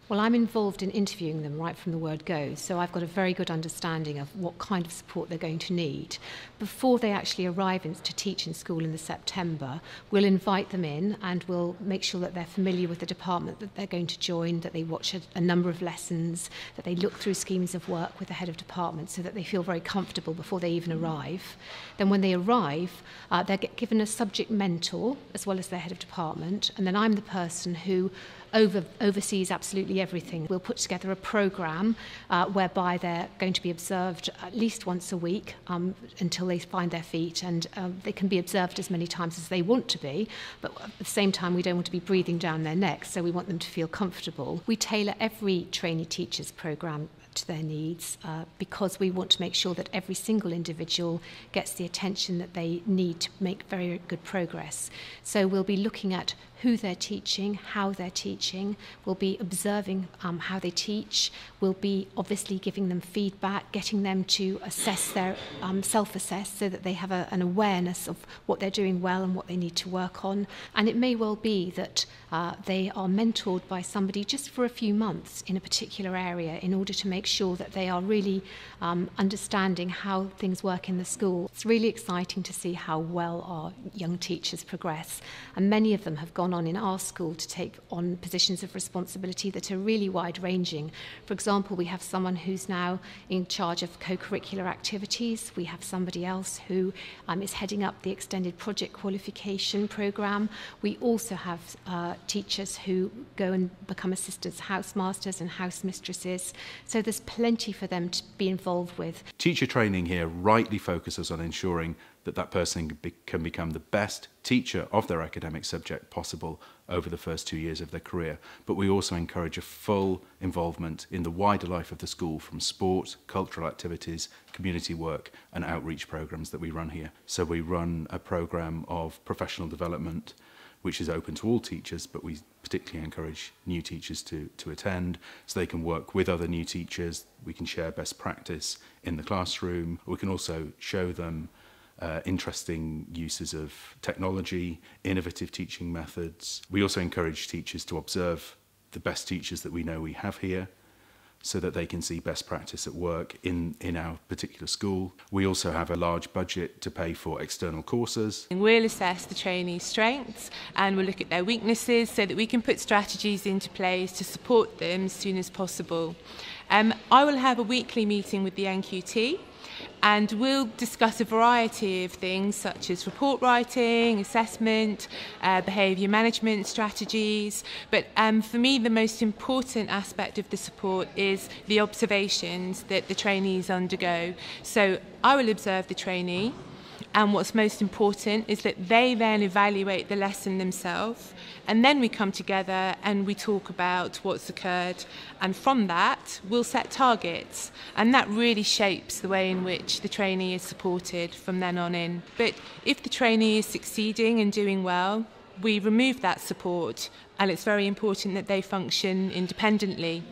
Well, I'm involved in interviewing them right from the word go, so I've got a very good understanding of what kind of support they're going to need. Before they actually arrive to teach in school in September, we'll invite them in and we'll make sure that they're familiar with the department that they're going to join, that they watch a number of lessons, that they look through schemes of work with the head of department so that they feel very comfortable before they even arrive. Then when they arrive, they're given a subject mentor as well as their head of department, and then I'm the person who oversees absolutely everything. We'll put together a programme whereby they're going to be observed at least once a week until they find their feet, and they can be observed as many times as they want to be, but at the same time we don't want to be breathing down their necks, so we want them to feel comfortable. We tailor every trainee teacher's programme to their needs because we want to make sure that every single individual gets the attention that they need to make very good progress. So we'll be looking at who they're teaching, how they're teaching, we'll be observing how they teach, we'll be obviously giving them feedback, getting them to assess their self-assess so that they have an awareness of what they're doing well and what they need to work on. And it may well be that they are mentored by somebody just for a few months in a particular area in order to make sure that they are really understanding how things work in the school. It's really exciting to see how well our young teachers progress, and many of them have gone on in our school to take on positions of responsibility that are really wide-ranging. For example, we have someone who's now in charge of co-curricular activities. We have somebody else who is heading up the extended project qualification programme. We also have teachers who go and become assistants, housemasters and housemistresses. So there's plenty for them to be involved with. Teacher training here rightly focuses on ensuring that that person can become the best teacher of their academic subject possible over the first 2 years of their career. But we also encourage a full involvement in the wider life of the school, from sport, cultural activities, community work and outreach programmes that we run here. So we run a programme of professional development which is open to all teachers, but we particularly encourage new teachers to attend so they can work with other new teachers. We can share best practice in the classroom. We can also show them interesting uses of technology, innovative teaching methods. We also encourage teachers to observe the best teachers that we know we have here so that they can see best practice at work in our particular school. We also have a large budget to pay for external courses. We'll assess the trainees' strengths and we'll look at their weaknesses so that we can put strategies into place to support them as soon as possible. I will have a weekly meeting with the NQT, and we'll discuss a variety of things such as report writing, assessment, behaviour management strategies. But for me, the most important aspect of the support is the observations that the trainees undergo. So I will observe the trainee, and what's most important is that they then evaluate the lesson themselves, and then we come together and we talk about what's occurred, and from that we'll set targets, and that really shapes the way in which the trainee is supported from then on in. But if the trainee is succeeding and doing well, we remove that support, and it's very important that they function independently.